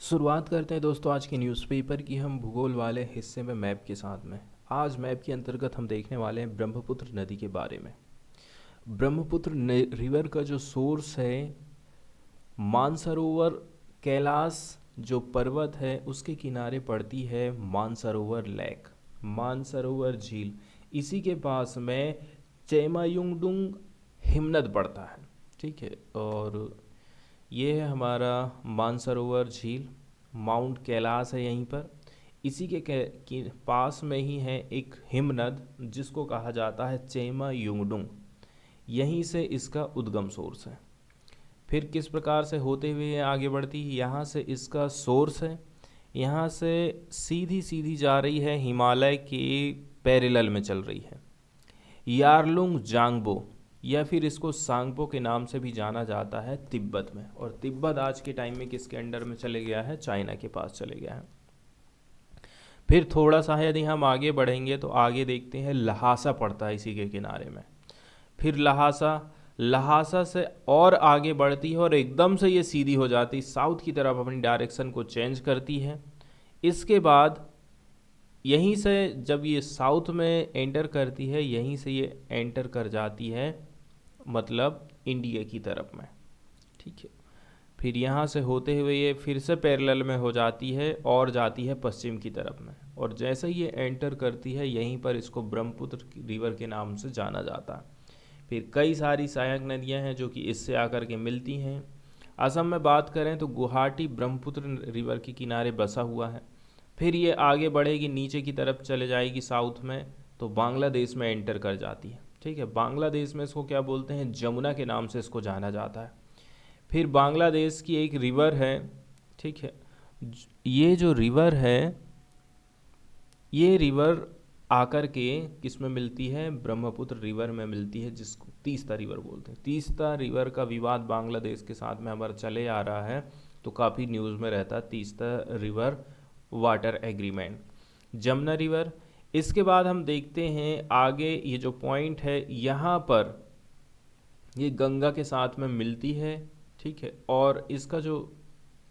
शुरुआत करते हैं दोस्तों आज के न्यूज़पेपर की हम भूगोल वाले हिस्से में मैप के साथ में। आज मैप के अंतर्गत हम देखने वाले हैं ब्रह्मपुत्र नदी के बारे में। ब्रह्मपुत्र रिवर का जो सोर्स है मानसरोवर कैलाश जो पर्वत है उसके किनारे पड़ती है मानसरोवर लेक, मानसरोवर झील। इसी के पास में चेमायुंगडुंग हिमनद पड़ता है। ठीक है, और ये है हमारा मानसरोवर झील, माउंट कैलाश है यहीं पर। इसी के पास में ही है एक हिमनद जिसको कहा जाता है चेमा युंगडुंग। यहीं से इसका उद्गम सोर्स है। फिर किस प्रकार से होते हुए ये आगे बढ़ती है, यहाँ से इसका सोर्स है, यहाँ से सीधी सीधी जा रही है, हिमालय के पैरेलल में चल रही है। यारलुंग जांगबो या फिर इसको सांगपो के नाम से भी जाना जाता है तिब्बत में। और तिब्बत आज के टाइम में किसके अंडर में चले गया है? चाइना के पास चले गया है। फिर थोड़ा सा यदि हम आगे बढ़ेंगे तो आगे देखते हैं लहासा पड़ता है इसी के किनारे में। फिर लहासा, लहासा से और आगे बढ़ती है और एकदम से ये सीधी हो जाती, साउथ की तरफ अपनी डायरेक्शन को चेंज करती है। इसके बाद यहीं से जब ये साउथ में एंटर करती है, यहीं से ये एंटर कर जाती है मतलब इंडिया की तरफ में। ठीक है, फिर यहाँ से होते हुए ये फिर से पैरेलल में हो जाती है और जाती है पश्चिम की तरफ में। और जैसे ही ये एंटर करती है यहीं पर इसको ब्रह्मपुत्र रिवर के नाम से जाना जाता है। फिर कई सारी सहायक नदियाँ हैं जो कि इससे आकर के मिलती हैं। असम में बात करें तो गुवाहाटी ब्रह्मपुत्र रिवर के किनारे बसा हुआ है। फिर ये आगे बढ़ेगी, नीचे की तरफ चले जाएगी साउथ में, तो बांग्लादेश में एंटर कर जाती है। ठीक है, बांग्लादेश में इसको क्या बोलते हैं? जमुना के नाम से इसको जाना जाता है। फिर बांग्लादेश की एक रिवर है, ठीक है, ये जो रिवर है ये रिवर आकर के किस में मिलती है? ब्रह्मपुत्र रिवर में मिलती है, जिसको तीस्ता रिवर बोलते हैं। तीस्ता रिवर का विवाद बांग्लादेश के साथ में हमारा चले आ रहा है, तो काफ़ी न्यूज़ में रहता है Teesta river water agreement. Jamuna river, इसके बाद हम देखते हैं आगे ये जो पॉइंट है यहाँ पर ये गंगा के साथ में मिलती है। ठीक है, और इसका जो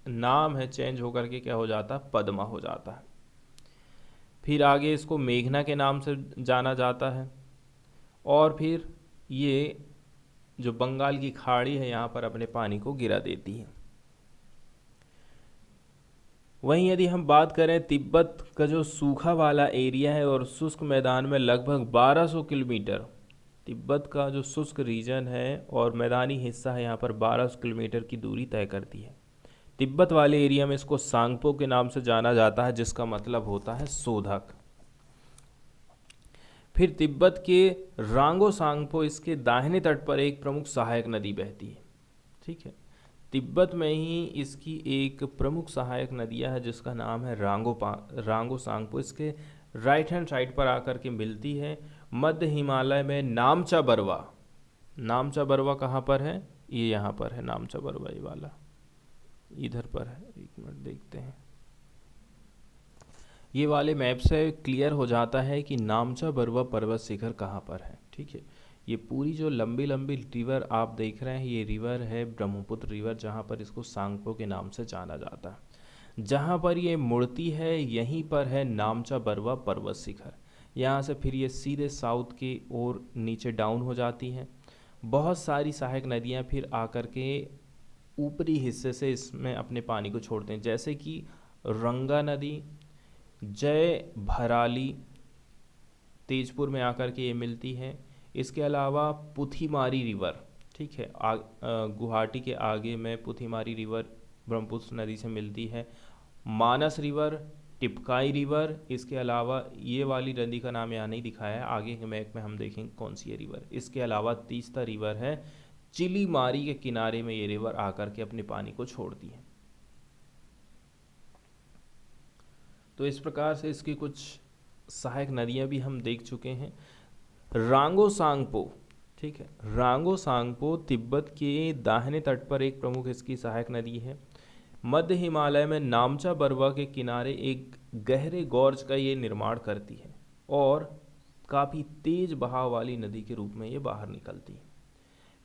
नाम है चेंज होकर के क्या हो जाता है? पद्मा हो जाता है। फिर आगे इसको मेघना के नाम से जाना जाता है। और फिर ये जो बंगाल की खाड़ी है यहाँ पर अपने पानी को गिरा देती है। वहीं यदि हम बात करें तिब्बत का जो सूखा वाला एरिया है और शुष्क मैदान में लगभग 1200 किलोमीटर, तिब्बत का जो शुष्क रीजन है और मैदानी हिस्सा है यहाँ पर 1200 किलोमीटर की दूरी तय करती है। तिब्बत वाले एरिया में इसको सांगपो के नाम से जाना जाता है, जिसका मतलब होता है शोधक। फिर तिब्बत के रांगो सांगपो इसके दाहिने तट पर एक प्रमुख सहायक नदी बहती है। ठीक है, तिब्बत में ही इसकी एक प्रमुख सहायक नदियाँ है जिसका नाम है रांगो सांगपो। इसके राइट हैंड साइड पर आकर के मिलती है मध्य हिमालय में नामचा बरवा। नामचा बरवा कहाँ पर है? ये यहाँ पर है नामचा बरवा, ये वाला इधर पर है। एक मिनट देखते हैं, ये वाले मैप से क्लियर हो जाता है कि नामचा बरवा पर्वत शिखर कहाँ पर है। ठीक है, ये पूरी जो लंबी लंबी रिवर आप देख रहे हैं ये रिवर है ब्रह्मपुत्र रिवर, जहाँ पर इसको सांगपो के नाम से जाना जाता है। जहाँ पर ये मुड़ती है यहीं पर है नामचा बरवा पर्वत शिखर। यहाँ से फिर ये सीधे साउथ की ओर नीचे डाउन हो जाती हैं। बहुत सारी सहायक नदियाँ फिर आकर के ऊपरी हिस्से से इसमें अपने पानी को छोड़ते हैं, जैसे कि रंगा नदी, जय भराली तेजपुर में आकर के ये मिलती है। इसके अलावा पुथीमारी रिवर, ठीक है, गुवाहाटी के आगे में पुथीमारी रिवर ब्रह्मपुत्र नदी से मिलती है। मानस रिवर, टिपकाई रिवर, इसके अलावा ये वाली नदी का नाम यहाँ नहीं दिखाया है, आगे के मैप में हम देखेंगे कौन सी है रिवर। इसके अलावा तीस्ता रिवर है, चिलीमारी के किनारे में ये रिवर आकर के अपने पानी को छोड़ती है। तो इस प्रकार से इसकी कुछ सहायक नदियाँ भी हम देख चुके हैं। रांगो सांगपो, ठीक है, रांगो सांगपो तिब्बत के दाहिने तट पर एक प्रमुख इसकी सहायक नदी है। मध्य हिमालय में नामचा बरवा के किनारे एक गहरे गॉर्ज का ये निर्माण करती है और काफ़ी तेज बहाव वाली नदी के रूप में ये बाहर निकलती है।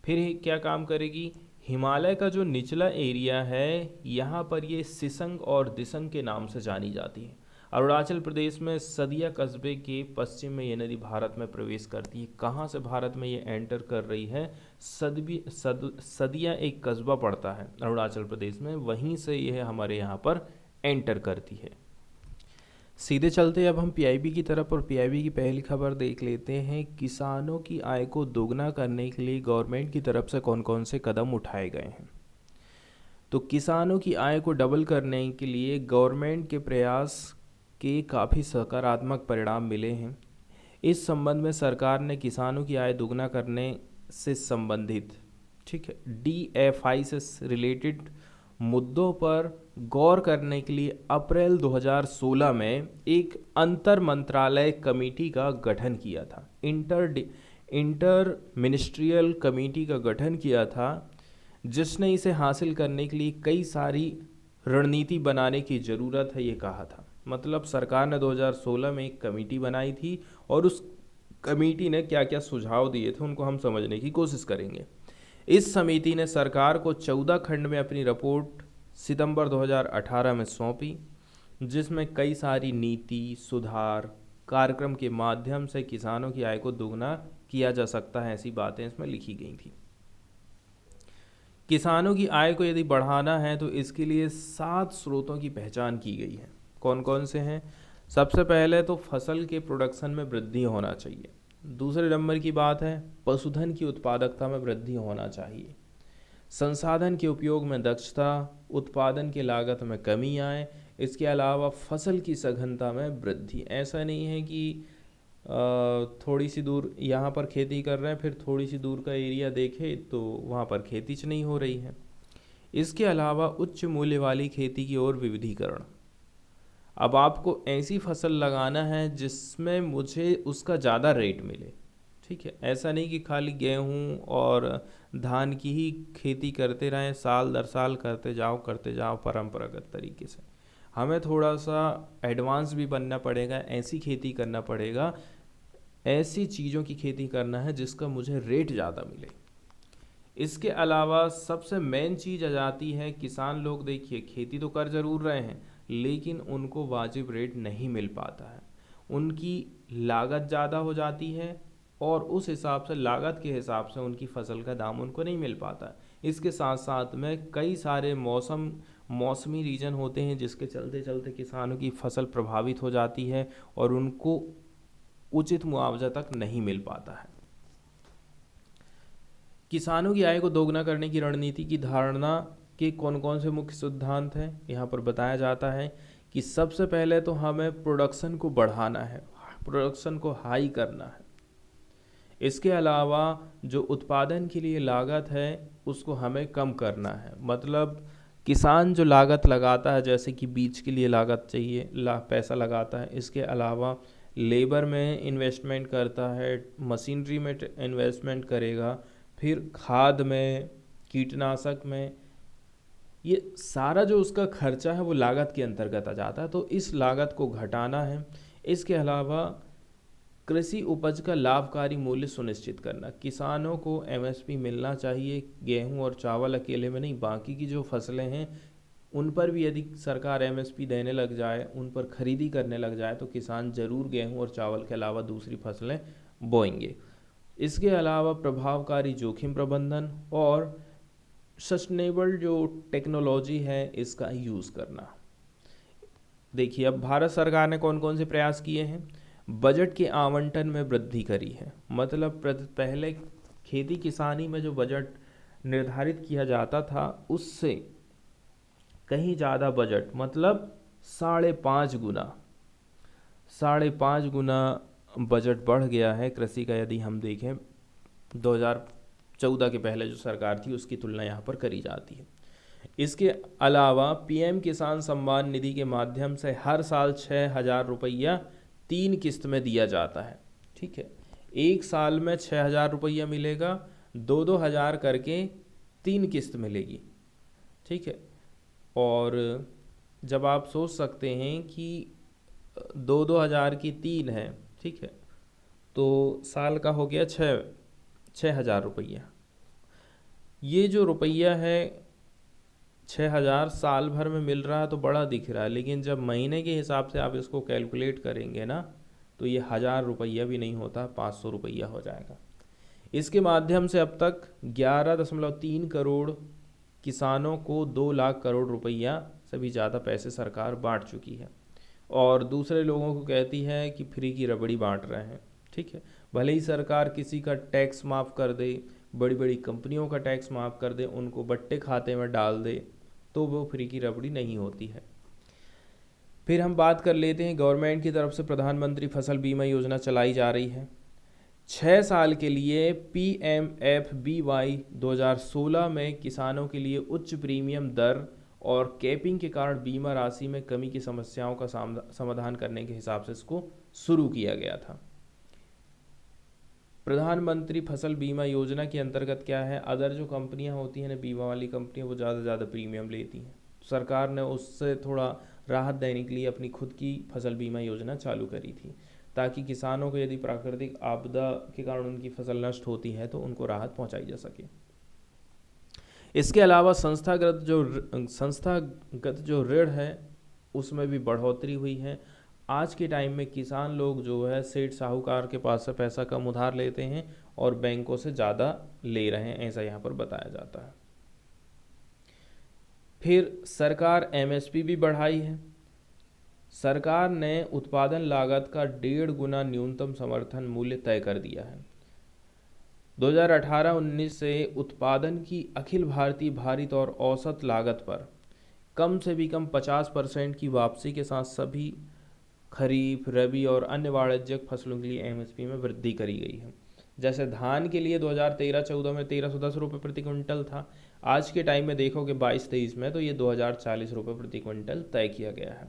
फिर क्या काम करेगी? हिमालय का जो निचला एरिया है यहाँ पर ये सिसंग और दिसंग के नाम से जानी जाती है। अरुणाचल प्रदेश में सदिया कस्बे के पश्चिम में ये नदी भारत में प्रवेश करती है। कहाँ से भारत में ये एंटर कर रही है? सदिया एक कस्बा पड़ता है अरुणाचल प्रदेश में, वहीं से यह हमारे यहाँ पर एंटर करती है। सीधे चलते अब हम पीआईबी की तरफ, और पीआईबी की पहली खबर देख लेते हैं। किसानों की आय को दोगुना करने के लिए गवर्नमेंट की तरफ से कौन कौन से कदम उठाए गए हैं? तो किसानों की आय को डबल करने के लिए गवर्नमेंट के प्रयास के काफ़ी सकारात्मक परिणाम मिले हैं। इस संबंध में सरकार ने किसानों की आय दोगुना करने से संबंधित, ठीक है, डीएफआई से रिलेटेड मुद्दों पर गौर करने के लिए अप्रैल 2016 में एक अंतर मंत्रालय कमेटी का गठन किया था। इंटर मिनिस्ट्रियल कमेटी का गठन किया था, जिसने इसे हासिल करने के लिए कई सारी रणनीति बनाने की ज़रूरत है ये कहा था। मतलब सरकार ने 2016 में एक कमेटी बनाई थी और उस कमेटी ने क्या क्या सुझाव दिए थे उनको हम समझने की कोशिश करेंगे। इस समिति ने सरकार को 14 खंड में अपनी रिपोर्ट सितंबर 2018 में सौंपी, जिसमें कई सारी नीति सुधार कार्यक्रम के माध्यम से किसानों की आय को दोगुना किया जा सकता है, ऐसी बातें इसमें लिखी गई थी। किसानों की आय को यदि बढ़ाना है तो इसके लिए 7 स्रोतों की पहचान की गई है। कौन कौन से हैं? सबसे पहले तो फसल के प्रोडक्शन में वृद्धि होना चाहिए। दूसरे नंबर की बात है पशुधन की उत्पादकता में वृद्धि होना चाहिए। संसाधन के उपयोग में दक्षता, उत्पादन की लागत में कमी आए। इसके अलावा फसल की सघनता में वृद्धि। ऐसा नहीं है कि थोड़ी सी दूर यहाँ पर खेती कर रहे हैं फिर थोड़ी सी दूर का एरिया देखें तो वहाँ पर खेती नहीं हो रही है। इसके अलावा उच्च मूल्य वाली खेती की ओर विविधीकरण। अब आपको ऐसी फसल लगाना है जिसमें मुझे उसका ज़्यादा रेट मिले, ठीक है। ऐसा नहीं कि खाली गेहूँ और धान की ही खेती करते रहें, साल दर साल करते जाओ परंपरागत तरीके से। हमें थोड़ा सा एडवांस भी बनना पड़ेगा, ऐसी खेती करना पड़ेगा, ऐसी चीज़ों की खेती करना है जिसका मुझे रेट ज़्यादा मिले। इसके अलावा सबसे मेन चीज़ आ जाती है, किसान लोग देखिए खेती तो कर ज़रूर रहे हैं लेकिन उनको वाजिब रेट नहीं मिल पाता है। उनकी लागत ज़्यादा हो जाती है और उस हिसाब से लागत के हिसाब से उनकी फसल का दाम उनको नहीं मिल पाता। इसके साथ साथ में कई सारे मौसमी रीजन होते हैं जिसके चलते चलते किसानों की फसल प्रभावित हो जाती है और उनको उचित मुआवजा तक नहीं मिल पाता है। किसानों की आय को दोगुना करने की रणनीति की धारणा के कौन कौन से मुख्य सिद्धांत हैं यहाँ पर बताया जाता है कि सबसे पहले तो हमें प्रोडक्शन को बढ़ाना है, प्रोडक्शन को हाई करना है। इसके अलावा जो उत्पादन के लिए लागत है उसको हमें कम करना है। मतलब किसान जो लागत लगाता है, जैसे कि बीज के लिए लागत चाहिए, पैसा लगाता है, इसके अलावा लेबर में इन्वेस्टमेंट करता है, मशीनरी में इन्वेस्टमेंट करेगा, फिर खाद में, कीटनाशक में, ये सारा जो उसका खर्चा है वो लागत के अंतर्गत आ जाता है। तो इस लागत को घटाना है। इसके अलावा कृषि उपज का लाभकारी मूल्य सुनिश्चित करना। किसानों को एमएसपी मिलना चाहिए, गेहूं और चावल अकेले में नहीं, बाकी की जो फसलें हैं उन पर भी यदि सरकार एमएसपी देने लग जाए, उन पर खरीदी करने लग जाए तो किसान ज़रूर गेहूं और चावल के अलावा दूसरी फसलें बोएंगे। इसके अलावा प्रभावकारी जोखिम प्रबंधन और सस्टेनेबल जो टेक्नोलॉजी है इसका यूज़ करना। देखिए अब भारत सरकार ने कौन कौन से प्रयास किए हैं। बजट के आवंटन में वृद्धि करी है। मतलब पहले खेती किसानी में जो बजट निर्धारित किया जाता था उससे कहीं ज़्यादा बजट, मतलब 5.5 गुना बजट बढ़ गया है कृषि का। यदि हम देखें 2014 के पहले जो सरकार थी उसकी तुलना यहाँ पर करी जाती है। इसके अलावा पीएम किसान सम्मान निधि के माध्यम से हर साल 6,000 रुपया 3 किस्त में दिया जाता है, ठीक है। एक साल में 6,000 रुपया मिलेगा, 2-2 हज़ार करके 3 किस्त मिलेगी, ठीक है। और जब आप सोच सकते हैं कि 2-2 हज़ार की 3 है, ठीक है, तो साल का हो गया 6,000 रुपया। ये जो रुपया है 6,000 साल भर में मिल रहा है तो बड़ा दिख रहा है, लेकिन जब महीने के हिसाब से आप इसको कैलकुलेट करेंगे ना तो ये 1,000 रुपया भी नहीं होता, 500 रुपया हो जाएगा। इसके माध्यम से अब तक 11.3 करोड़ किसानों को 2 लाख करोड़ रुपया से भी ज़्यादा पैसे सरकार बांट चुकी है, और दूसरे लोगों को कहती है कि फ्री की रबड़ी बांट रहे हैं। ठीक है, भले ही सरकार किसी का टैक्स माफ़ कर दे, बड़ी बड़ी कंपनियों का टैक्स माफ़ कर दे, उनको बट्टे खाते में डाल दे, तो वो फ्री की रबड़ी नहीं होती है। फिर हम बात कर लेते हैं, गवर्नमेंट की तरफ से प्रधानमंत्री फसल बीमा योजना चलाई जा रही है 6 साल के लिए। PMFBY 2016 में किसानों के लिए उच्च प्रीमियम दर और कैपिंग के कारण बीमा राशि में कमी की समस्याओं का समाधान करने के हिसाब से इसको शुरू किया गया था। प्रधानमंत्री फसल बीमा योजना के अंतर्गत क्या है, अदर जो कंपनियां होती हैं ना, बीमा वाली कंपनियां, वो ज़्यादा ज़्यादा प्रीमियम लेती हैं। सरकार ने उससे थोड़ा राहत देने के लिए अपनी खुद की फसल बीमा योजना चालू करी थी, ताकि किसानों को यदि प्राकृतिक आपदा के कारण उनकी फसल नष्ट होती है तो उनको राहत पहुंचाई जा सके। इसके अलावा संस्थागत जो ऋण है उसमें भी बढ़ोतरी हुई है। आज के टाइम में किसान लोग जो है सेठ साहूकार के पास से पैसा कम उधार लेते हैं और बैंकों से ज़्यादा ले रहे हैं, ऐसा यहाँ पर बताया जाता है। फिर सरकार MSP भी बढ़ाई है। सरकार ने उत्पादन लागत का 1.5 गुना न्यूनतम समर्थन मूल्य तय कर दिया है। 2018-19 से उत्पादन की अखिल भारतीय भारित और औसत लागत पर कम से भी कम 50% की वापसी के साथ सभी खरीफ, रबी और अन्य वाणिज्यिक फसलों के लिए MSP में वृद्धि करी गई है। जैसे धान के लिए 2013-14 में 1,310 रुपये प्रति क्विंटल था, आज के टाइम में देखोगे 22-23 में तो ये 2,040 रुपये प्रति क्विंटल तय किया गया है।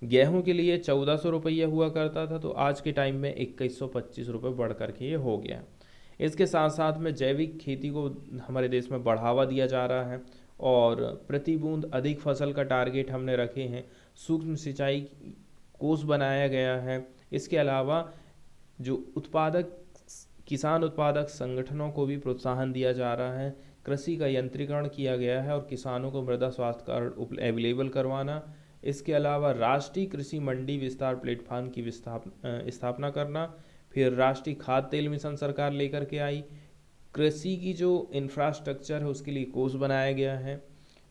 गेहूं के लिए 1,400 रुपये हुआ करता था, तो आज के टाइम में 2,125 रुपये बढ़ करके ये हो गया है। इसके साथ साथ में जैविक खेती को हमारे देश में बढ़ावा दिया जा रहा है और प्रति बूंद अधिक फसल का टारगेट हमने रखे हैं। सूक्ष्म सिंचाई कोष बनाया गया है। इसके अलावा जो किसान उत्पादक संगठनों को भी प्रोत्साहन दिया जा रहा है। कृषि का यंत्रीकरण किया गया है और किसानों को मृदा स्वास्थ्य कार्ड अवेलेबल करवाना। इसके अलावा राष्ट्रीय कृषि मंडी विस्तार प्लेटफॉर्म की स्थापना करना। फिर राष्ट्रीय खाद्य तेल मिशन सरकार लेकर के आई। कृषि की जो इंफ्रास्ट्रक्चर है उसके लिए कोष बनाया गया है।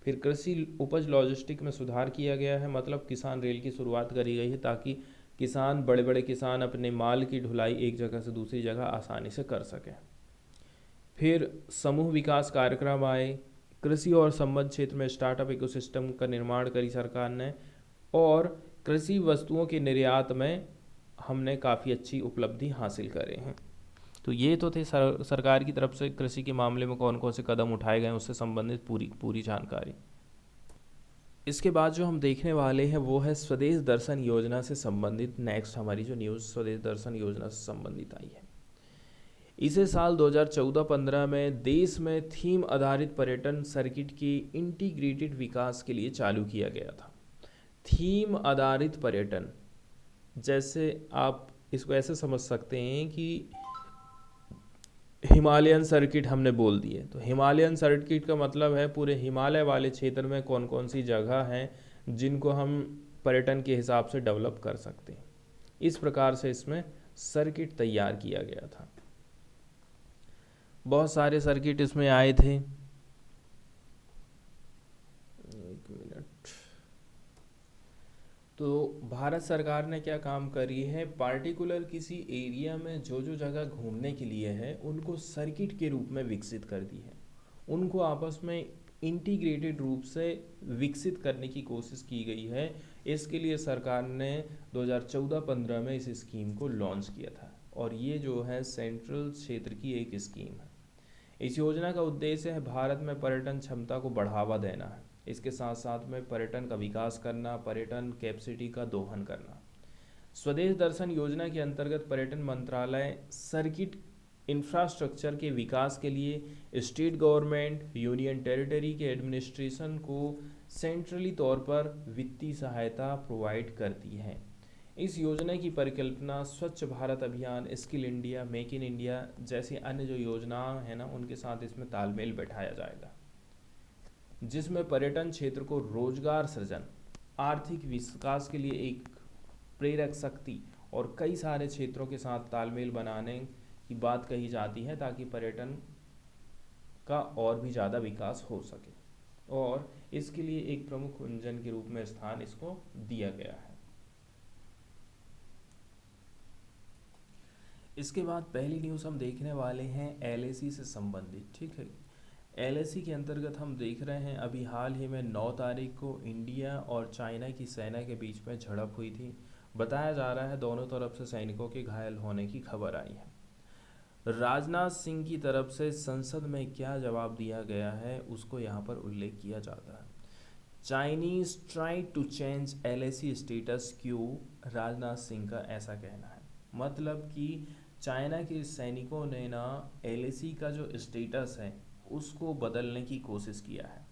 फिर कृषि उपज लॉजिस्टिक में सुधार किया गया है, मतलब किसान रेल की शुरुआत करी गई है ताकि बड़े बड़े किसान अपने माल की ढुलाई एक जगह से दूसरी जगह आसानी से कर सकें। फिर समूह विकास कार्यक्रम आए। कृषि और संबद्ध क्षेत्र में स्टार्टअप इकोसिस्टम का निर्माण करी सरकार ने, और कृषि वस्तुओं के निर्यात में हमने काफ़ी अच्छी उपलब्धि हासिल करे हैं। तो ये तो थे सरकार की तरफ से कृषि के मामले में कौन कौन से कदम उठाए गए उससे संबंधित पूरी जानकारी। इसके बाद जो हम देखने वाले हैं वो है स्वदेश दर्शन योजना से संबंधित नेक्स्ट हमारी जो न्यूज़ स्वदेश दर्शन योजना से संबंधित आई है। इसे साल 2014-15 में देश में थीम आधारित पर्यटन सर्किट के इंटीग्रेटेड विकास के लिए चालू किया गया था। थीम आधारित पर्यटन, जैसे आप इसको ऐसे समझ सकते हैं कि हिमालयन सर्किट हमने बोल दिए, तो हिमालयन सर्किट का मतलब है पूरे हिमालय वाले क्षेत्र में कौन कौन सी जगह हैं जिनको हम पर्यटन के हिसाब से डेवलप कर सकते हैं। इस प्रकार से इसमें सर्किट तैयार किया गया था। बहुत सारे सर्किट इसमें आए थे। एक मिनट। तो भारत सरकार ने क्या काम करी है, पार्टिकुलर किसी एरिया में जो जो जगह घूमने के लिए है उनको सर्किट के रूप में विकसित कर दी है, उनको आपस में इंटीग्रेटेड रूप से विकसित करने की कोशिश की गई है। इसके लिए सरकार ने 2014-15 में इस स्कीम को लॉन्च किया था, और ये जो है सेंट्रल क्षेत्र की एक स्कीम है। इस योजना का उद्देश्य है भारत में पर्यटन क्षमता को बढ़ावा देना है, इसके साथ साथ में पर्यटन का विकास करना, पर्यटन कैपेसिटी का दोहन करना। स्वदेश दर्शन योजना के अंतर्गत पर्यटन मंत्रालय सर्किट इंफ्रास्ट्रक्चर के विकास के लिए स्टेट गवर्नमेंट, यूनियन टेरिटरी के एडमिनिस्ट्रेशन को सेंट्रली तौर पर वित्तीय सहायता प्रोवाइड करती है। इस योजना की परिकल्पना स्वच्छ भारत अभियान, skill India, make in India जैसी अन्य जो योजनाएं हैं ना, उनके साथ इसमें तालमेल बैठाया जाएगा, जिसमें पर्यटन क्षेत्र को रोजगार सृजन, आर्थिक विकास के लिए एक प्रेरक शक्ति और कई सारे क्षेत्रों के साथ तालमेल बनाने की बात कही जाती है, ताकि पर्यटन का और भी ज़्यादा विकास हो सके। और इसके लिए एक प्रमुख इंजन के रूप में स्थान इसको दिया गया है। इसके बाद पहली न्यूज़ हम देखने वाले हैं एलएसी से संबंधित। ठीक है, एलएसी के अंतर्गत हम देख रहे हैं अभी हाल ही में 9 तारीख को इंडिया और चाइना की सेना के बीच में झड़प हुई थी। बताया जा रहा है दोनों तरफ से सैनिकों के घायल होने की खबर आई है। राजनाथ सिंह की तरफ से संसद में क्या जवाब दिया गया है उसको यहाँ पर उल्लेख किया जाता है। Chinese try to change LAC status quo, Rajnath Singh का ऐसा कहना है। मतलब कि चाइना के सैनिकों ने ना एलएसी का जो स्टेटस है उसको बदलने की कोशिश किया है।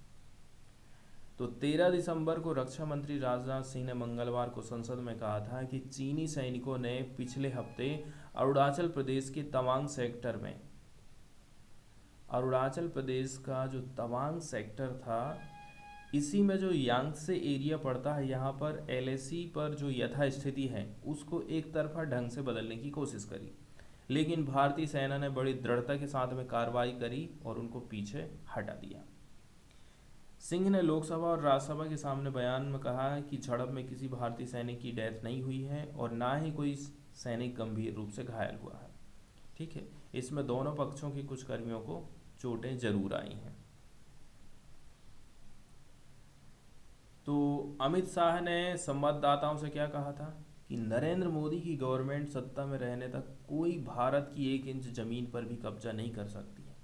तो 13 दिसंबर को रक्षा मंत्री राजनाथ सिंह ने मंगलवार को संसद में कहा था कि चीनी सैनिकों ने पिछले हफ्ते अरुणाचल प्रदेश के तवांग सेक्टर में, अरुणाचल प्रदेश का जो तवांग सेक्टर था, इसी में जो यांगसे एरिया पड़ता है, यहाँ पर एलएसी पर जो यथास्थिति है उसको एक तरफा ढंग से बदलने की कोशिश करी, लेकिन भारतीय सेना ने बड़ी दृढ़ता के साथ में कार्रवाई करी और उनको पीछे हटा दिया। सिंह ने लोकसभा और राज्यसभा के सामने बयान में कहा कि झड़प में किसी भारतीय सैनिक की डेथ नहीं हुई है और ना ही कोई सैनिक गंभीर रूप से घायल हुआ है। ठीक है, इसमें दोनों पक्षों के कुछ कर्मियों को चोटें जरूर आई हैं। तो अमित शाह ने संवाददाताओं से क्या कहा था कि नरेंद्र मोदी की गवर्नमेंट सत्ता में रहने तक कोई भारत की 1 इंच जमीन पर भी कब्जा नहीं कर सकती है।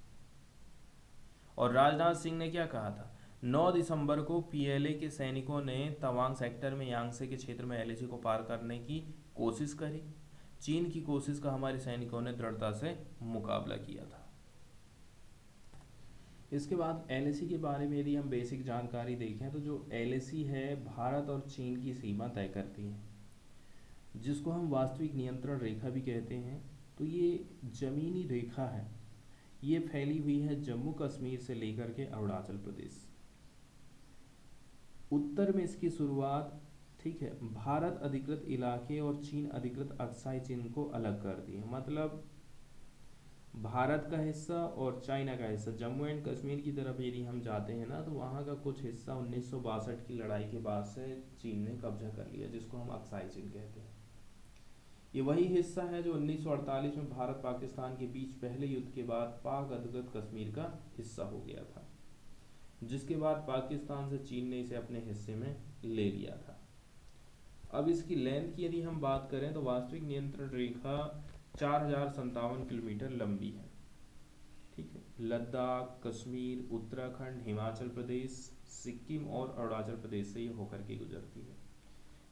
और राजनाथ सिंह ने क्या कहा था, 9 दिसंबर को पीएलए के सैनिकों ने तवांग सेक्टर में यांगसे के क्षेत्र में एलएसी को पार करने की कोशिश करी। चीन की कोशिश का हमारे सैनिकों ने दृढ़ता से मुकाबला किया था। इसके बाद एलएसी के बारे में यदि हम बेसिक जानकारी देखें तो जो एलएसी है भारत और चीन की सीमा तय करती है, जिसको हम वास्तविक नियंत्रण रेखा भी कहते हैं। तो ये जमीनी रेखा है, ये फैली हुई है जम्मू कश्मीर से लेकर के अरुणाचल प्रदेश। उत्तर में इसकी शुरुआत, ठीक है, भारत अधिकृत इलाके और चीन अधिकृत अक्साई चीन को अलग कर दी है। मतलब भारत का हिस्सा और चाइना का हिस्सा, जम्मू एंड कश्मीर की तरफ यदि हम जाते हैं ना, तो वहाँ का कुछ हिस्सा 1962 की लड़ाई के बाद से चीन ने कब्जा कर लिया, जिसको हम अक्साई चीन कहते हैं। ये वही हिस्सा है जो 1948 में भारत पाकिस्तान के बीच पहले युद्ध के बाद पाक अधिकृत कश्मीर का हिस्सा हो गया था, जिसके बाद पाकिस्तान से चीन ने इसे अपने हिस्से में ले लिया था। अब इसकी लेंथ की यदि हम बात करें तो वास्तविक नियंत्रण रेखा 4057 किलोमीटर लंबी है। ठीक है, लद्दाख, कश्मीर, उत्तराखंड, हिमाचल प्रदेश, सिक्किम और अरुणाचल प्रदेश से ये होकर के गुजरती है।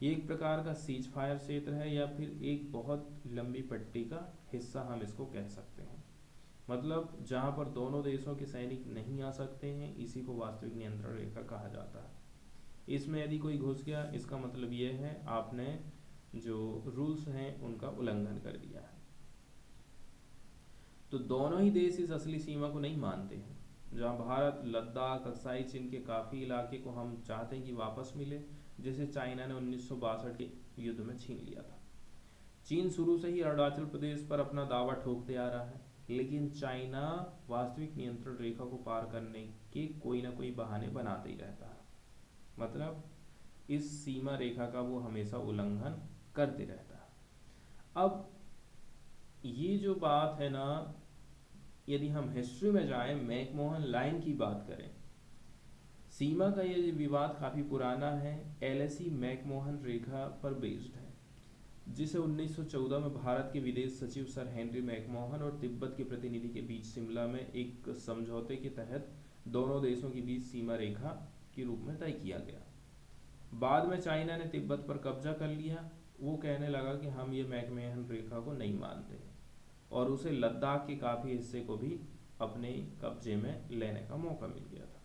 ये एक प्रकार का सीज फायर क्षेत्र है या फिर एक बहुत लंबी पट्टी का हिस्सा हम इसको कह सकते हैं। मतलब जहाँ पर दोनों देशों के सैनिक नहीं आ सकते हैं, इसी को वास्तविक नियंत्रण रेखा कहा जाता है। इसमें यदि कोई घुस गया, इसका मतलब ये है आपने जो रूल्स हैं उनका उल्लंघन कर दिया है। तो दोनों ही देश इस असली सीमा को नहीं मानते हैं। जहाँ भारत लद्दाख, अक्साई चीन के काफ़ी इलाके को हम चाहते हैं कि वापस मिले, जिसे चाइना ने 1962 के युद्ध में छीन लिया था। चीन शुरू से ही अरुणाचल प्रदेश पर अपना दावा ठोकते आ रहा है, लेकिन चाइना वास्तविक नियंत्रण रेखा को पार करने के कोई ना कोई बहाने बनाते ही रहता है। मतलब इस सीमा रेखा का वो हमेशा उल्लंघन करते रहता है। अब ये जो बात है ना, यदि हम हिस्ट्री में जाएं, मैकमोहन लाइन की बात करें, सीमा का ये विवाद काफ़ी पुराना है। एलएसी मैकमोहन रेखा पर बेस्ड है, जिसे 1914 में भारत के विदेश सचिव सर हेनरी मैकमोहन और तिब्बत के प्रतिनिधि के बीच शिमला में एक समझौते के तहत दोनों देशों के बीच सीमा रेखा के रूप में तय किया गया। बाद में चाइना ने तिब्बत पर कब्जा कर लिया। वो कहने लगा कि हम ये मैकमोहन रेखा को नहीं मानते और उसे लद्दाख के काफ़ी हिस्से को भी अपने कब्जे में लेने का मौका मिल गया था।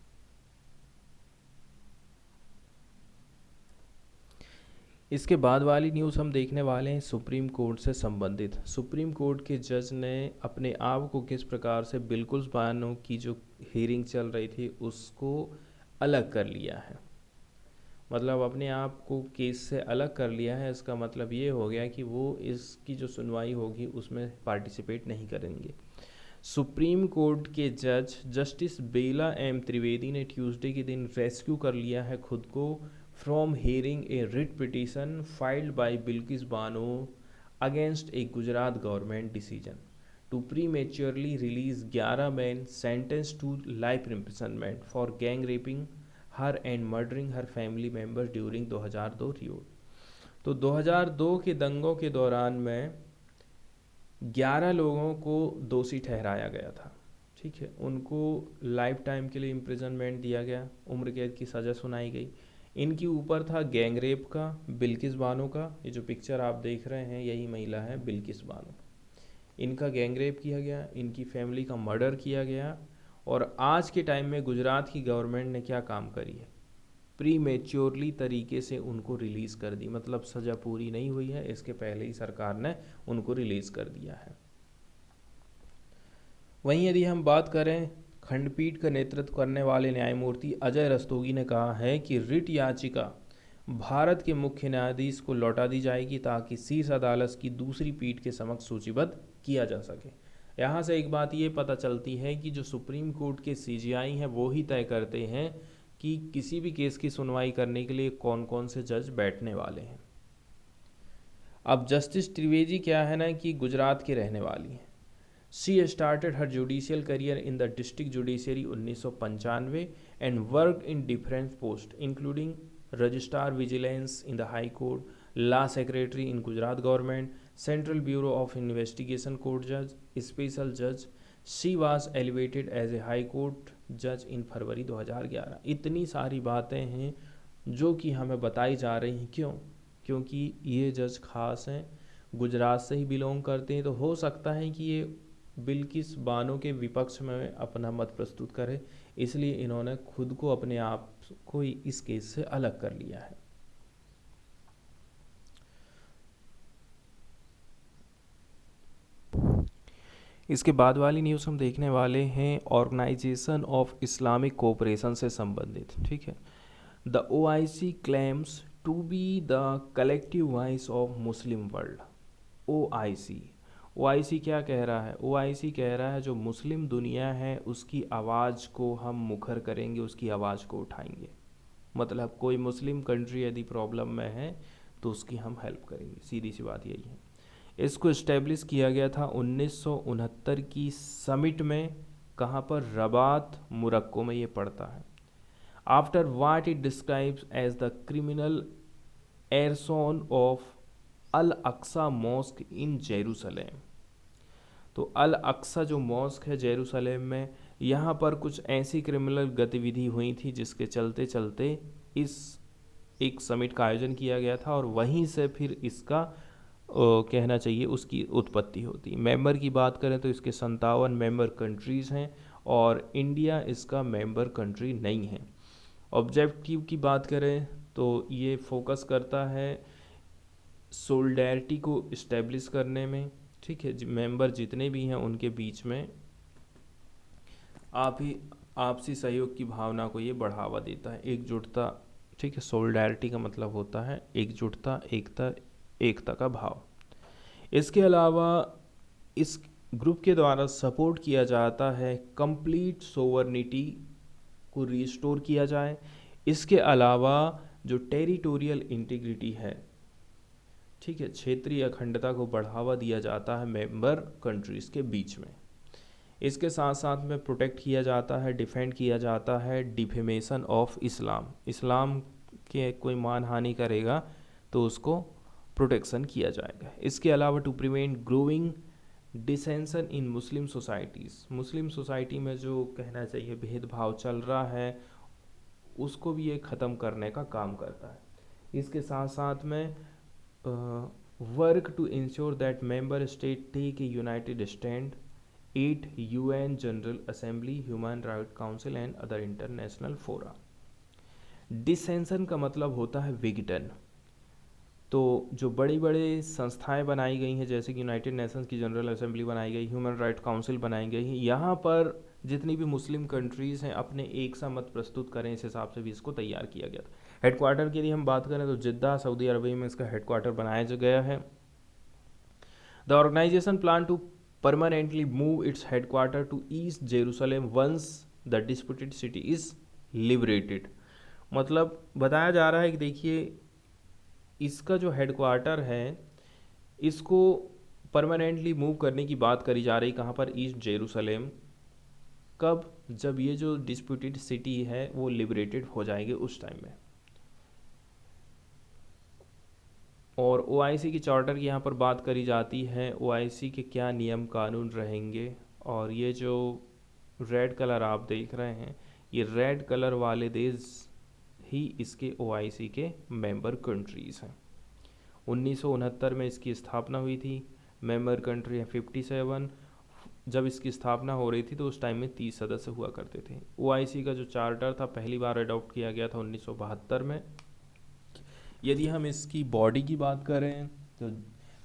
इसके बाद वाली न्यूज़ हम देखने वाले हैं सुप्रीम कोर्ट से संबंधित। सुप्रीम कोर्ट के जज ने अपने आप को किस प्रकार से बिल्कुल बयानों की जो हियरिंग चल रही थी उसको अलग कर लिया है। मतलब अपने आप को केस से अलग कर लिया है। इसका मतलब ये हो गया कि वो इसकी जो सुनवाई होगी उसमें पार्टिसिपेट नहीं करेंगे। सुप्रीम कोर्ट के जज जस्टिस बेला एम त्रिवेदी ने ट्यूसडे के दिन रेस्क्यू कर लिया है खुद को from hearing a writ petition filed by Bilkis Bano against a Gujarat government decision to prematurely release 11 man sentence to life imprisonment for gang raping her and murdering her family member during 2002 riot. तो 2002 के दंगों के दौरान में 11 लोगों को दोषी ठहराया गया था। ठीक है, उनको लाइफ टाइम के लिए इम्प्रिजनमेंट दिया गया, उम्र कैद की सज़ा सुनाई गई। इनके ऊपर था गैंग रेप का बिल्किस बानो का। ये जो पिक्चर आप देख रहे हैं यही महिला है बिल्किस बानो। इनका गैंग रेप किया गया, इनकी फैमिली का मर्डर किया गया। और आज के टाइम में गुजरात की गवर्नमेंट ने क्या काम करी है, प्री मेच्योरली तरीके से उनको रिलीज़ कर दी। मतलब सज़ा पूरी नहीं हुई है, इसके पहले ही सरकार ने उनको रिलीज़ कर दिया है। वहीं यदि हम बात करें, खंडपीठ का नेतृत्व करने वाले न्यायमूर्ति अजय रस्तोगी ने कहा है कि रिट याचिका भारत के मुख्य न्यायाधीश को लौटा दी जाएगी ताकि शीर्ष अदालत की दूसरी पीठ के समक्ष सूचीबद्ध किया जा सके। यहाँ से एक बात ये पता चलती है कि जो सुप्रीम कोर्ट के सीजीआई हैं वो ही तय करते हैं कि किसी भी केस की सुनवाई करने के लिए कौन कौन से जज बैठने वाले हैं। अब जस्टिस त्रिवेदी क्या है ना कि गुजरात की रहने वाली हैं। She started her judicial career in the district judiciary 1995 and worked in different post including registrar vigilance in the high court, law secretary in Gujarat government, central bureau of investigation court जज, special जज। She was elevated as a high court जज इन फरवरी 2011। इतनी सारी बातें हैं जो कि हमें बताई जा रही हैं। क्यों? क्योंकि ये जज खास हैं, गुजरात से ही बिलोंग करते हैं। तो हो सकता है कि ये बिल्किस बानो के विपक्ष में अपना मत प्रस्तुत करे, इसलिए इन्होंने खुद को अपने आप को इस केस से अलग कर लिया है। इसके बाद वाली न्यूज़ हम देखने वाले हैं ऑर्गेनाइजेशन ऑफ इस्लामिक कोऑपरेशन से संबंधित। ठीक है, the OIC claims to be the collective voice of Muslim world. OIC क्या कह रहा है? OIC कह रहा है जो मुस्लिम दुनिया है उसकी आवाज़ को हम मुखर करेंगे, उसकी आवाज़ को उठाएंगे। मतलब कोई मुस्लिम कंट्री यदि प्रॉब्लम में है तो उसकी हम हेल्प करेंगे, सीधी सी बात यही है। इसको इस्टेब्लिश किया गया था 1969 की समिट में। कहाँ पर? रबात, मोरक्को में ये पड़ता है। After what it describes as the criminal arson of Al Aqsa Mosque in Jerusalem. तो अल अक्सा जो मॉस्क है जेरूसलेम में, यहाँ पर कुछ ऐसी क्रिमिनल गतिविधि हुई थी जिसके चलते चलते इस एक समिट का आयोजन किया गया था और वहीं से फिर इसका कहना चाहिए उसकी उत्पत्ति होती। मेंबर की बात करें तो इसके 57 मेंबर कंट्रीज़ हैं और इंडिया इसका मेंबर कंट्री नहीं है। ऑब्जेक्टिव की बात करें तो ये फोकस करता है सोल्डेरिटी को इस्टेब्लिश करने में। ठीक है, मेंबर जितने भी हैं उनके बीच में आपसी सहयोग की भावना को ये बढ़ावा देता है, एकजुटता। ठीक है, सोल्डेरिटी का मतलब होता है एकजुटता, एकता का भाव। इसके अलावा इस ग्रुप के द्वारा सपोर्ट किया जाता है कंप्लीट सोवरनिटी को रिस्टोर किया जाए। इसके अलावा जो टेरिटोरियल इंटीग्रिटी है, ठीक है, क्षेत्रीय अखंडता को बढ़ावा दिया जाता है मेंबर कंट्रीज़ के बीच में। इसके साथ साथ में प्रोटेक्ट किया जाता है, डिफेंड किया जाता है डिफेमेशन ऑफ इस्लाम के कोई मानहानि करेगा तो उसको प्रोटेक्शन किया जाएगा। इसके अलावा to prevent growing dissension in Muslim societies, Muslim society में जो कहना चाहिए भेदभाव चल रहा है उसको भी ये ख़त्म करने का काम करता है। इसके साथ साथ में work to ensure that member state take a united stand at UN general assembly, human right council and other international fora. Dissension का मतलब होता है विघटन। तो जो बड़ी बड़ी संस्थाएं बनाई गई हैं, जैसे कि यूनाइटेड नेशंस की जनरल असेंबली बनाई गई, ह्यूमन राइट काउंसिल बनाई गई है, यहाँ पर जितनी भी मुस्लिम कंट्रीज़ हैं अपने एक सा मत प्रस्तुत करें, इस हिसाब से भी इसको तैयार किया गया था। हेडक्वार्टर की यदि हम बात करें तो जिद्दा सऊदी अरबिया में इसका हेडक्वार्टर बनाया गया है। The organisation plan to permanently move its headquarter to east Jerusalem once the disputed city is liberated. मतलब बताया जा रहा है कि देखिए, इसका जो हेडक्वार्टर है इसको परमानेंटली मूव करने की बात करी जा रही, कहाँ पर, ईस्ट जेरूसलम। कब? जब ये जो डिस्प्यूटेड सिटी है वो लिबरेटेड हो जाएगी उस टाइम में। और ओआईसी की चार्टर की यहाँ पर बात करी जाती है, ओआईसी के क्या नियम कानून रहेंगे। और ये जो रेड कलर आप देख रहे हैं, ये रेड कलर वाले देश ही इसके ओआईसी के मेंबर कंट्रीज़ हैं। 1969 में इसकी स्थापना हुई थी। मेंबर कंट्री है 57। जब इसकी स्थापना हो रही थी तो उस टाइम में 30 सदस्य हुआ करते थे। ओआईसी का जो चार्टर था पहली बार अडॉप्ट किया गया था 1972 में। यदि हम इसकी बॉडी की बात करें तो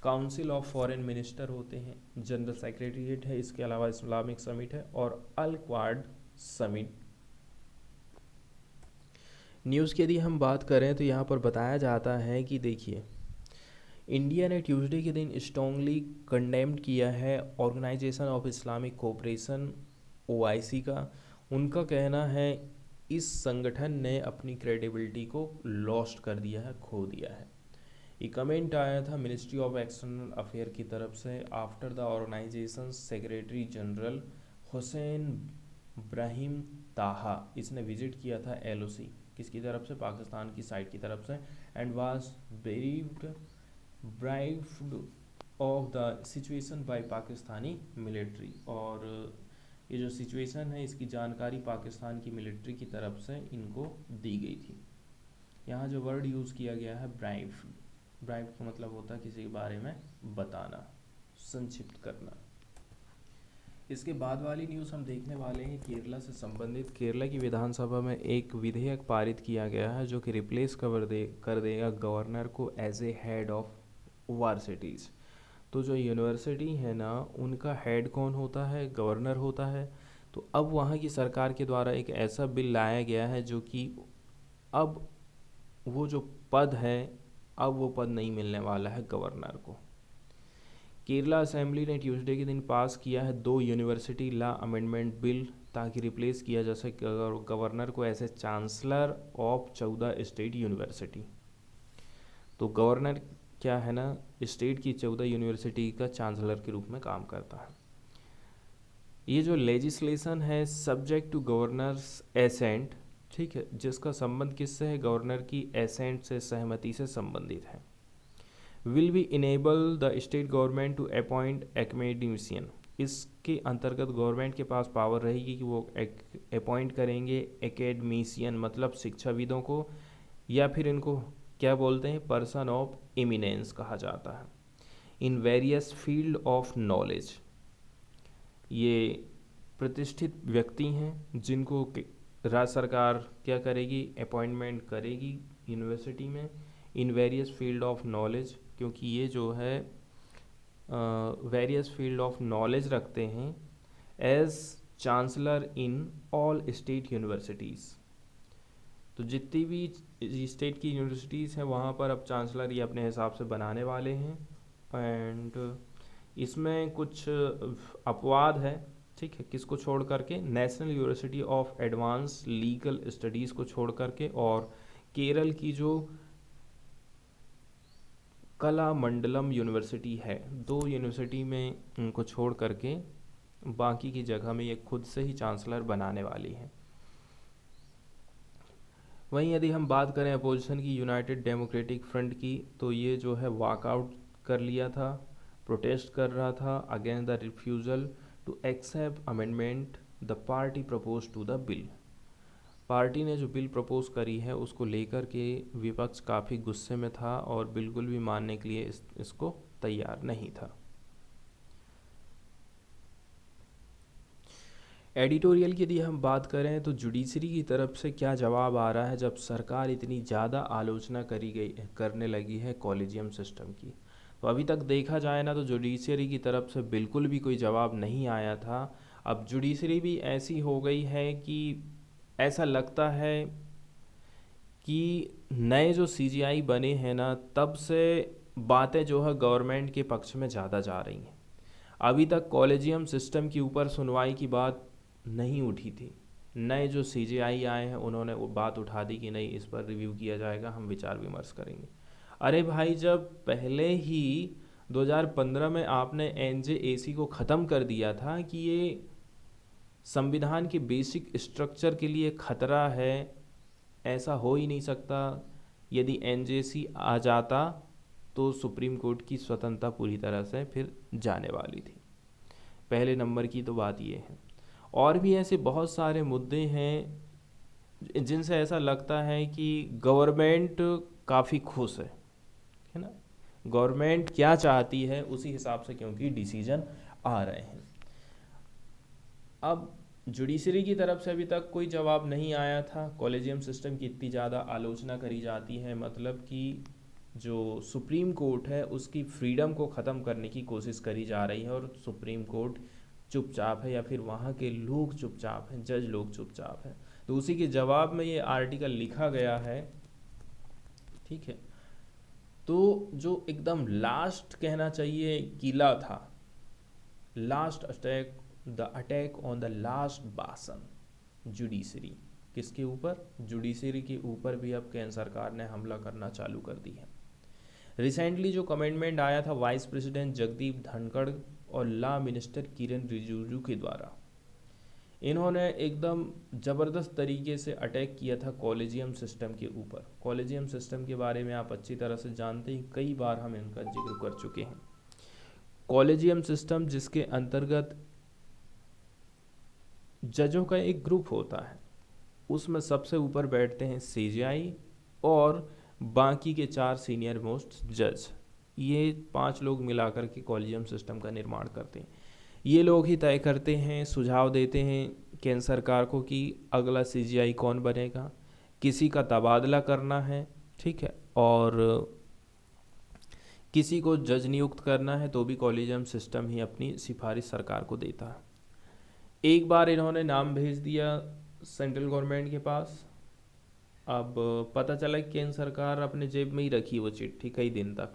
काउंसिल ऑफ फॉरेन मिनिस्टर होते हैं, जनरल सेक्रेटरीट है, इसके अलावा इस्लामिक समिट है और अल क्वाड समिट। न्यूज़ की यदि हम बात करें तो यहाँ पर बताया जाता है कि देखिए, इंडिया ने ट्यूसडे के दिन स्ट्रांगली कंडेम्ड किया है organisation of Islamic cooperation OIC का। उनका कहना है इस संगठन ने अपनी क्रेडिबिलिटी को लॉस्ट कर दिया है, खो दिया है। ये कमेंट आया था मिनिस्ट्री ऑफ एक्सटर्नल अफेयर की तरफ से after the organisation secretary general Hussein Brahim Taha, इसने विजिट किया था एलओसी किसकी तरफ से, पाकिस्तान की साइड की तरफ से, and was briefed of the situation by Pakistani military. और ये जो सिचुएशन है इसकी जानकारी पाकिस्तान की मिलिट्री की तरफ से इनको दी गई थी। यहाँ जो वर्ड यूज़ किया गया है ब्राइफ्ड, ब्राइफ्ड का मतलब होता है किसी के बारे में बताना, संक्षिप्त करना। इसके बाद वाली न्यूज़ हम देखने वाले हैं केरला से संबंधित। केरला की विधानसभा में एक विधेयक पारित किया गया है जो कि रिप्लेस कर देगा गवर्नर को as a head of universities. तो जो यूनिवर्सिटी है ना, उनका हेड कौन होता है? गवर्नर होता है। तो अब वहाँ की सरकार के द्वारा एक ऐसा बिल लाया गया है जो कि अब वो जो पद है, अब वो पद नहीं मिलने वाला है गवर्नर को। केरला असेंबली ने ट्यूसडे के दिन पास किया है 2 यूनिवर्सिटी लॉ अमेंडमेंट बिल, ताकि रिप्लेस किया जा सके गवर्नर को ऐसे चांसलर ऑफ 14 स्टेट यूनिवर्सिटी। तो गवर्नर क्या है ना, स्टेट की 14 यूनिवर्सिटी का चांसलर के रूप में काम करता है। ये जो लेजिस्लेशन है सब्जेक्ट टू गवर्नर्स एसेंट, ठीक है, जिसका संबंध किससे है? गवर्नर की एसेंट से, सहमति से संबंधित है। Will be enable the state government to appoint academician. इसके अंतर्गत गवर्नमेंट के पास पावर रहेगी कि वो अपॉइंट करेंगे एकेडमिशियन, मतलब शिक्षाविदों को, या फिर इनको क्या बोलते हैं, पर्सन ऑफ एमिनेंस कहा जाता है, in various field of knowledge. ये प्रतिष्ठित व्यक्ति हैं जिनको राज्य सरकार क्या करेगी, अपॉइंटमेंट करेगी यूनिवर्सिटी में, in various field of knowledge, क्योंकि ये जो है वेरियस फील्ड ऑफ नॉलेज रखते हैं as chancellor in all state universities. तो जितनी भी स्टेट की यूनिवर्सिटीज़ हैं वहाँ पर अब चांसलर ये अपने हिसाब से बनाने वाले हैं। एंड इसमें कुछ अपवाद है, ठीक है, किसको छोड़ करके? National university of advance legal studies को छोड़ करके, और केरल की जो कला मंडलम यूनिवर्सिटी है, 2 यूनिवर्सिटी में उनको छोड़ करके बाकी की जगह में ये खुद से ही चांसलर बनाने वाली है। वहीं यदि हम बात करें अपोजिशन की, यूनाइटेड डेमोक्रेटिक फ्रंट की, तो ये जो है वॉकआउट कर लिया था, प्रोटेस्ट कर रहा था against the refusal to accept amendment the party propose to the bill. Party ने जो बिल प्रपोज करी है उसको लेकर के विपक्ष काफ़ी गुस्से में था और बिल्कुल भी मानने के लिए इसको तैयार नहीं था। एडिटोरियल की यदि हम बात करें तो जुडिशरी की तरफ से क्या जवाब आ रहा है जब सरकार इतनी ज़्यादा आलोचना करी गई करने लगी है कॉलेजियम सिस्टम की। तो अभी तक देखा जाए ना तो जुडिशरी की तरफ से बिल्कुल भी कोई जवाब नहीं आया था। अब जुडिशरी भी ऐसी हो गई है कि ऐसा लगता है कि नए जो सीजीआई बने हैं ना तब से बातें जो है गवर्नमेंट के पक्ष में ज़्यादा जा रही हैं। अभी तक कॉलेजियम सिस्टम के ऊपर सुनवाई की बात नहीं उठी थी। नए जो सीजीआई आए हैं उन्होंने वो बात उठा दी कि नहीं, इस पर रिव्यू किया जाएगा, हम विचार विमर्श करेंगे। अरे भाई, जब पहले ही 2015 में आपने एनजेएसी को ख़त्म कर दिया था कि ये संविधान के बेसिक स्ट्रक्चर के लिए खतरा है, ऐसा हो ही नहीं सकता, यदि एनजेसी आ जाता तो सुप्रीम कोर्ट की स्वतंत्रता पूरी तरह से फिर जाने वाली थी। पहले नंबर की तो बात ये है। और भी ऐसे बहुत सारे मुद्दे हैं जिनसे ऐसा लगता है कि गवर्नमेंट काफ़ी खुश है ना। गवर्नमेंट क्या चाहती है उसी हिसाब से क्योंकि डिसीजन आ रहे हैं। अब जुडिशरी की तरफ से अभी तक कोई जवाब नहीं आया था। कॉलेजियम सिस्टम की इतनी ज़्यादा आलोचना करी जाती है, मतलब कि जो सुप्रीम कोर्ट है उसकी फ्रीडम को ख़त्म करने की कोशिश करी जा रही है और सुप्रीम कोर्ट चुपचाप है या फिर वहाँ के लोग चुपचाप हैं, जज लोग चुपचाप हैं। तो उसी के जवाब में ये आर्टिकल लिखा गया है। ठीक है, तो जो एकदम लास्ट कहना चाहिए किला था, last attack, the attack on the last बासन, जुडिशरी। किसके ऊपर? जुडिशरी के ऊपर भी अब केंद्र सरकार ने हमला करना चालू कर दी है। रिसेंटली जो कमेंटमेंट आया था वाइस प्रेसिडेंट जगदीप धनखड़ और लॉ मिनिस्टर किरण रिजिजू के द्वारा, इन्होंने एकदम ज़बरदस्त तरीके से अटैक किया था कॉलेजियम सिस्टम के ऊपर। कॉलेजियम सिस्टम के बारे में आप अच्छी तरह से जानते हैं, कई बार हम इनका जिक्र कर चुके हैं। कॉलेजियम सिस्टम जिसके अंतर्गत जजों का एक ग्रुप होता है, उसमें सबसे ऊपर बैठते हैं सीजीआई और बाकी के 4 सीनियर मोस्ट जज। ये 5 लोग मिलाकर के कॉलेजियम सिस्टम का निर्माण करते हैं। ये लोग ही तय करते हैं, सुझाव देते हैं केंद्र सरकार को कि अगला सीजीआई कौन बनेगा, किसी का तबादला करना है, ठीक है, और किसी को जज नियुक्त करना है तो भी कॉलेजियम सिस्टम ही अपनी सिफारिश सरकार को देता है। एक बार इन्होंने नाम भेज दिया सेंट्रल गवर्नमेंट के पास। अब पता चला कि केंद्र सरकार अपने जेब में ही रखी वो चिट्ठी कई दिन तक।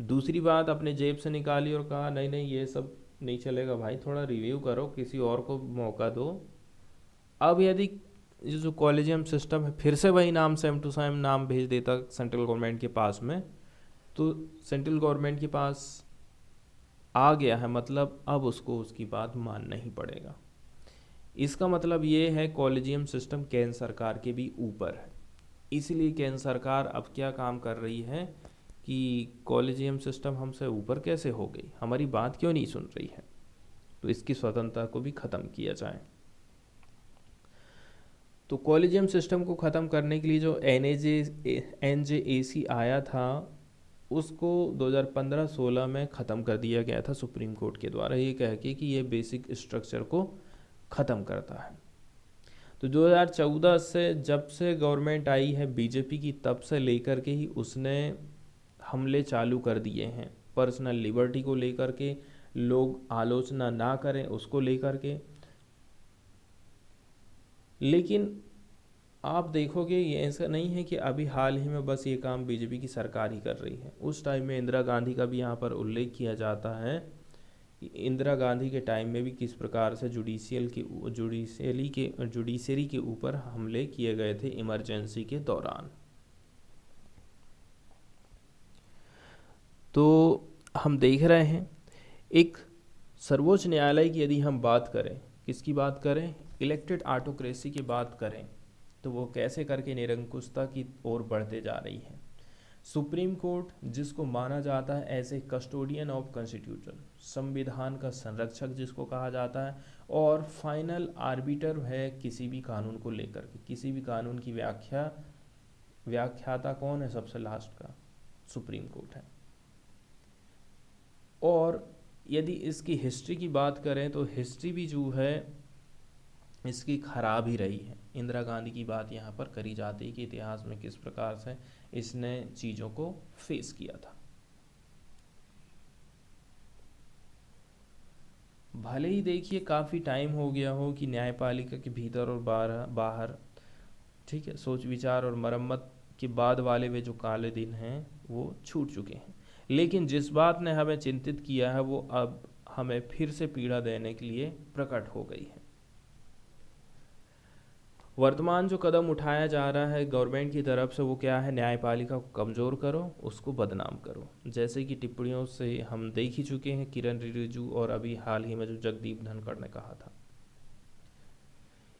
दूसरी बात, अपने जेब से निकाली और कहा नहीं नहीं ये सब नहीं चलेगा भाई, थोड़ा रिव्यू करो, किसी और को मौका दो। अब यदि ये जो कॉलेजियम सिस्टम है फिर से वही नाम सेम टू सेम नाम भेज देता सेंट्रल गवर्नमेंट के पास में, तो सेंट्रल गवर्नमेंट के पास आ गया है, मतलब अब उसको उसकी बात मानना ही पड़ेगा। इसका मतलब ये है कॉलेजियम सिस्टम केंद्र सरकार के भी ऊपर है। इसलिए केंद्र सरकार अब क्या काम कर रही है कि कॉलेजियम सिस्टम हमसे ऊपर कैसे हो गई, हमारी बात क्यों नहीं सुन रही है, तो इसकी स्वतंत्रता को भी ख़त्म किया जाए। तो कॉलेजियम सिस्टम को ख़त्म करने के लिए जो एनजेएसी आया था उसको 2015-16 में ख़त्म कर दिया गया था सुप्रीम कोर्ट के द्वारा, ये कह के कि ये बेसिक स्ट्रक्चर को ख़त्म करता है। तो 2014 से जब से गवर्नमेंट आई है बीजेपी की, तब से लेकर के ही उसने हमले चालू कर दिए हैं पर्सनल लिबर्टी को लेकर के, लोग आलोचना ना करें उसको लेकर के। लेकिन आप देखोगे ये ऐसा नहीं है कि अभी हाल ही में बस ये काम बीजेपी की सरकार ही कर रही है। उस टाइम में इंदिरा गांधी का भी यहाँ पर उल्लेख किया जाता है कि इंदिरा गांधी के टाइम में भी किस प्रकार से जुडिशरी के ऊपर हमले किए गए थे इमरजेंसी के दौरान। तो हम देख रहे हैं एक सर्वोच्च न्यायालय की यदि हम बात करें, किसकी बात करें, इलेक्टेड ऑटोक्रेसी की बात करें, तो वो कैसे करके निरंकुशता की ओर बढ़ते जा रही है। सुप्रीम कोर्ट जिसको माना जाता है as a custodian of constitution, संविधान का संरक्षक जिसको कहा जाता है, और फाइनल आर्बिटर है किसी भी कानून को लेकर के, किसी भी कानून की व्याख्याता कौन है सबसे लास्ट का, सुप्रीम कोर्ट है। और यदि इसकी हिस्ट्री की बात करें तो हिस्ट्री भी जो है इसकी खराब ही रही है। इंदिरा गांधी की बात यहाँ पर करी जाती है कि इतिहास में किस प्रकार से इसने चीज़ों को फेस किया था। भले ही देखिए काफ़ी टाइम हो गया हो कि न्यायपालिका के भीतर और बाहर बाहर, ठीक है, सोच विचार और मरम्मत के बाद वाले वे जो काले दिन हैं वो छूट चुके हैं, लेकिन जिस बात ने हमें चिंतित किया है वो अब हमें फिर से पीड़ा देने के लिए प्रकट हो गई है। वर्तमान जो कदम उठाया जा रहा है गवर्नमेंट की तरफ से वो क्या है, न्यायपालिका को कमज़ोर करो, उसको बदनाम करो। जैसे कि टिप्पणियों से हम देख ही चुके हैं, किरण रिजिजू और अभी हाल ही में जो जगदीप धनखड़ ने कहा था।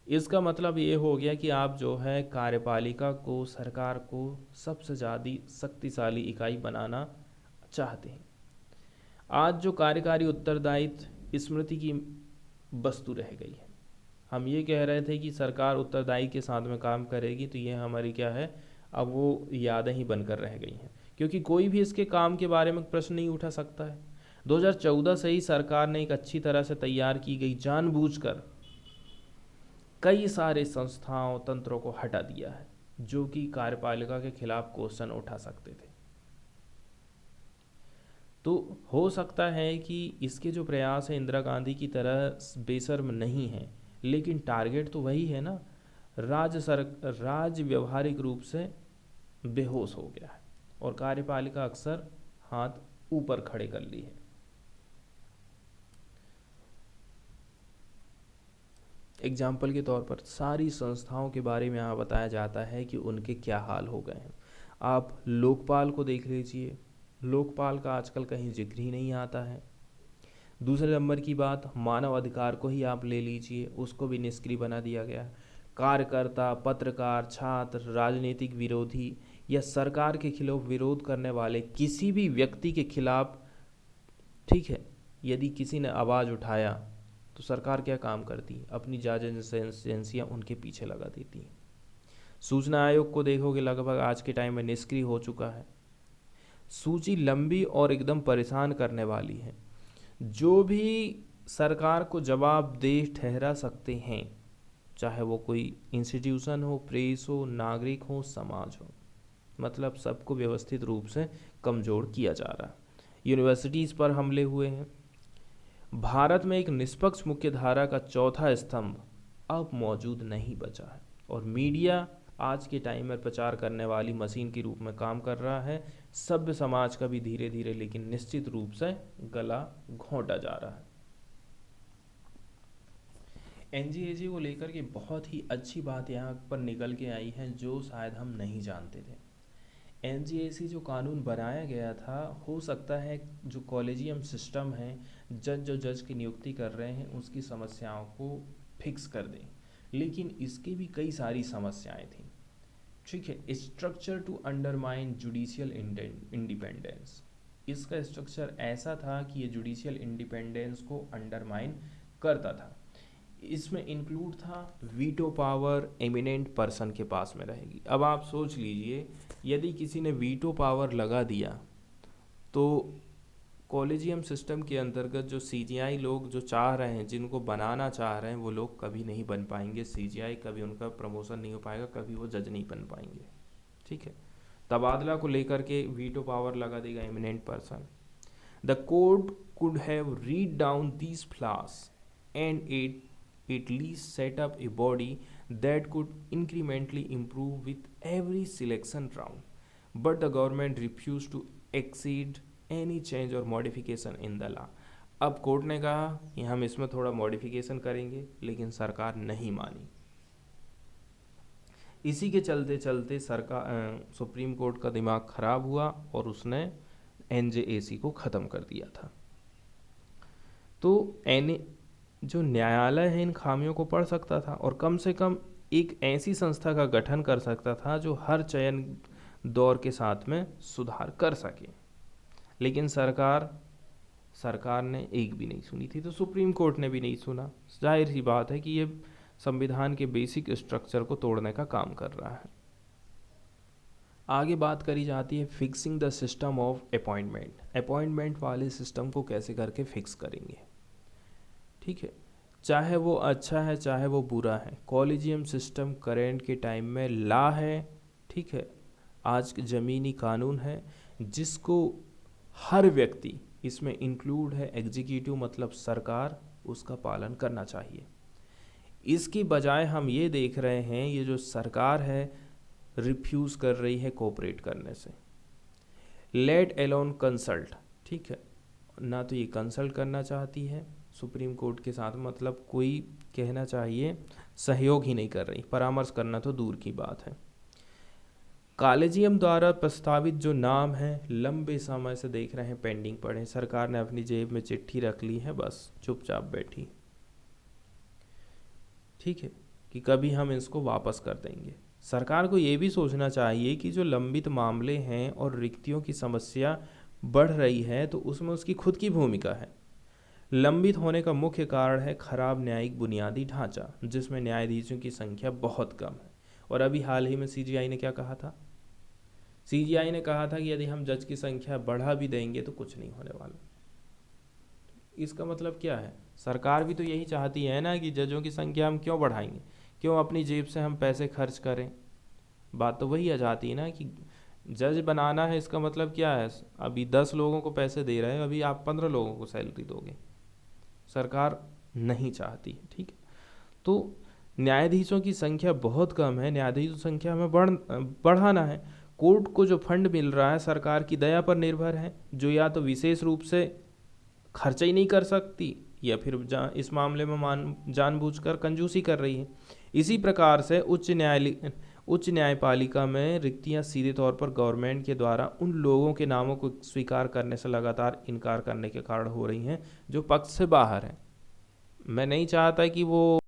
इसका मतलब ये हो गया कि आप जो है कार्यपालिका को, सरकार को सबसे ज़्यादा शक्तिशाली इकाई बनाना चाहते हैं। आज जो कार्यकारी उत्तरदायित्व स्मृति की वस्तु रह गई है। हम ये कह रहे थे कि सरकार उत्तरदायी के साथ में काम करेगी, तो ये हमारी क्या है, अब वो यादें ही बनकर रह गई हैं, क्योंकि कोई भी इसके काम के बारे में प्रश्न नहीं उठा सकता है। 2014 से ही सरकार ने एक अच्छी तरह से तैयार की गई, जानबूझकर कई सारे संस्थाओं तंत्रों को हटा दिया है जो कि कार्यपालिका के खिलाफ क्वेश्चन उठा सकते थे। तो हो सकता है कि इसके जो प्रयास है इंदिरा गांधी की तरह बेशर्म नहीं है, लेकिन टारगेट तो वही है ना। राज्य व्यवहारिक रूप से बेहोश हो गया है और कार्यपालिका अक्सर हाथ ऊपर खड़े कर ली है। एग्जाम्पल के तौर पर सारी संस्थाओं के बारे में यहाँ बताया जाता है कि उनके क्या हाल हो गए हैं। आप लोकपाल को देख लीजिए, लोकपाल का आजकल कहीं जिक्र ही नहीं आता है। दूसरे नंबर की बात, मानव अधिकार को ही आप ले लीजिए, उसको भी निष्क्रिय बना दिया गया है। कार्यकर्ता, पत्रकार, छात्र, राजनीतिक विरोधी या सरकार के खिलाफ विरोध करने वाले किसी भी व्यक्ति के खिलाफ, ठीक है, यदि किसी ने आवाज़ उठाया तो सरकार क्या काम करती है, अपनी जांच एजेंसियाँ उनके पीछे लगा देती हैं। सूचना आयोग को देखोगे लगभग आज के टाइम में निष्क्रिय हो चुका है। सूची लंबी और एकदम परेशान करने वाली है। जो भी सरकार को जवाबदेह ठहरा सकते हैं, चाहे वो कोई इंस्टीट्यूशन हो, प्रेस हो, नागरिक हो, समाज हो, मतलब सबको व्यवस्थित रूप से कमज़ोर किया जा रहा है। यूनिवर्सिटीज़ पर हमले हुए हैं। भारत में एक निष्पक्ष मुख्यधारा का चौथा स्तंभ अब मौजूद नहीं बचा है और मीडिया आज के टाइम में प्रचार करने वाली मशीन के रूप में काम कर रहा है। सभ्य समाज का भी धीरे धीरे लेकिन निश्चित रूप से गला घोंटा जा रहा है। एनजीएसी को लेकर के बहुत ही अच्छी बात यहाँ पर निकल के आई है जो शायद हम नहीं जानते थे। एनजीएसी जो कानून बनाया गया था, हो सकता है जो कॉलेजियम सिस्टम है, जो जज की नियुक्ति कर रहे हैं उसकी समस्याओं को फिक्स कर दें, लेकिन इसकी भी कई सारी समस्याएं थी। ठीक है, structure to undermine judicial independence. इसका स्ट्रक्चर ऐसा था कि ये जुडिशियल इंडिपेंडेंस को अंडरमाइन करता था। इसमें इंक्लूड था वीटो पावर एमिनेंट पर्सन के पास में रहेगी। अब आप सोच लीजिए, यदि किसी ने वीटो पावर लगा दिया तो कॉलेजियम सिस्टम के अंतर्गत जो सीजीआई लोग जो चाह रहे हैं, जिनको बनाना चाह रहे हैं, वो लोग कभी नहीं बन पाएंगे सीजीआई, कभी उनका प्रमोशन नहीं हो पाएगा, कभी वो जज नहीं बन पाएंगे। ठीक है, तबादला को लेकर के वीटो पावर लगा देगा eminent person. The court could have read down these floss and it at least set up a body that could incrementally improve with every selection round, but the government refused to accede any change or modification in the law. अब court ने कहा कि हम इसमें थोड़ा modification करेंगे, लेकिन सरकार नहीं मानी। इसी के चलते चलते सरकार सुप्रीम कोर्ट का दिमाग खराब हुआ और उसने एनजेएसी को ख़त्म कर दिया था। तो जो न्यायालय है इन खामियों को पढ़ सकता था और कम से कम एक ऐसी संस्था का गठन कर सकता था जो हर चयन दौर के साथ में सुधार कर सके, लेकिन सरकार ने एक भी नहीं सुनी थी, तो सुप्रीम कोर्ट ने भी नहीं सुना। जाहिर सी बात है कि ये संविधान के बेसिक स्ट्रक्चर को तोड़ने का काम कर रहा है। आगे बात करी जाती है fixing the system of appointment. Appointment वाले सिस्टम को कैसे करके फिक्स करेंगे। ठीक है, चाहे वो अच्छा है चाहे वो बुरा है, कॉलेजियम सिस्टम करेंट के टाइम में लॉ है, ठीक है, आज के ज़मीनी कानून है, जिसको हर व्यक्ति, इसमें इंक्लूड है एग्जीक्यूटिव मतलब सरकार, उसका पालन करना चाहिए। इसकी बजाय हम ये देख रहे हैं ये जो सरकार है रिफ्यूज़ कर रही है कोऑपरेट करने से। लेट एलोन कंसल्ट, ठीक है, ना तो ये कंसल्ट करना चाहती है सुप्रीम कोर्ट के साथ, मतलब कोई कहना चाहिए सहयोग ही नहीं कर रही, परामर्श करना तो दूर की बात है। कॉलेजियम द्वारा प्रस्तावित जो नाम है लंबे समय से देख रहे हैं पेंडिंग पड़े, सरकार ने अपनी जेब में चिट्ठी रख ली है, बस चुपचाप बैठी, ठीक है, कि कभी हम इसको वापस कर देंगे। सरकार को ये भी सोचना चाहिए कि जो लंबित मामले हैं और रिक्तियों की समस्या बढ़ रही है तो उसमें उसकी खुद की भूमिका है। लंबित होने का मुख्य कारण है खराब न्यायिक बुनियादी ढांचा, जिसमें न्यायाधीशों की संख्या बहुत कम है। और अभी हाल ही में सीजीआई ने क्या कहा था? सीजीआई ने कहा था कि यदि हम जज की संख्या बढ़ा भी देंगे तो कुछ नहीं होने वाला। इसका मतलब क्या है? सरकार भी तो यही चाहती है ना कि जजों की संख्या हम क्यों बढ़ाएंगे, क्यों अपनी जेब से हम पैसे खर्च करें। बात तो वही आ जाती है ना कि जज बनाना है, इसका मतलब क्या है? अभी 10 लोगों को पैसे दे रहे हैं, अभी आप 15 लोगों को सैलरी दोगे, सरकार नहीं चाहती है, ठीक है। तो न्यायाधीशों की संख्या बहुत कम है, न्यायाधीशों की संख्या हमें बढ़ाना है। कोर्ट को जो फंड मिल रहा है सरकार की दया पर निर्भर है, जो या तो विशेष रूप से खर्चा ही नहीं कर सकती या फिर इस मामले में जानबूझकर कंजूसी कर रही है। इसी प्रकार से उच्च न्यायपालिका में रिक्तियां सीधे तौर पर गवर्नमेंट के द्वारा उन लोगों के नामों को स्वीकार करने से लगातार इनकार करने के कारण हो रही हैं जो पक्ष से बाहर हैं। मैं नहीं चाहता कि वो